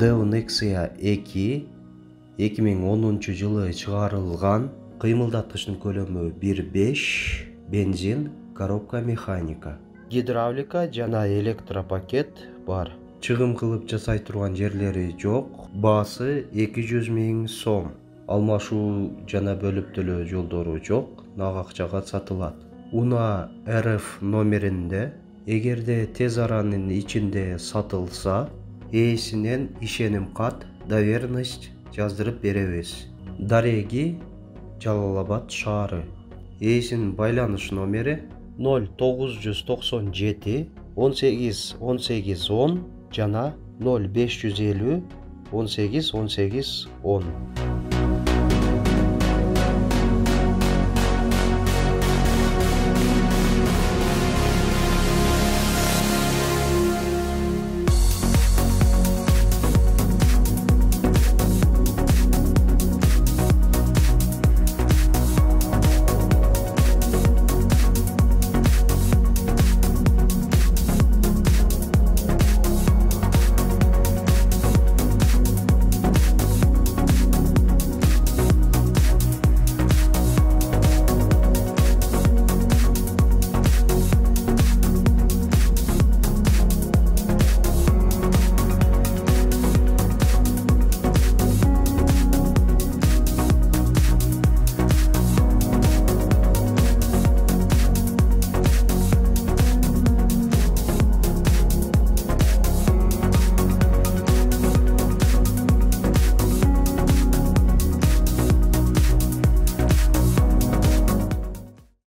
Hyundai Nexia 2 2010 жылы чыгарылган. Кыймылдаткычтын көлөмү 1.5, бензин, коробка механика. Гидравлика жана электропакет бар. Чыгым кылып жасай турган жерлери жок. Баасы 200 000 сом. Алмашуу жана бөлүптөлөө жолдору жок. Нак акчага сатылат. Уна РФ номеринде, эгерде тез аранын ичинде сатылса, ээсинен ишеним кат, доверенность жаздырып беребиз. Дареги, Жалал-Абад шаары. Ээсинин байланыш номери 0997 18 18 10 жана 0550 18 18 10.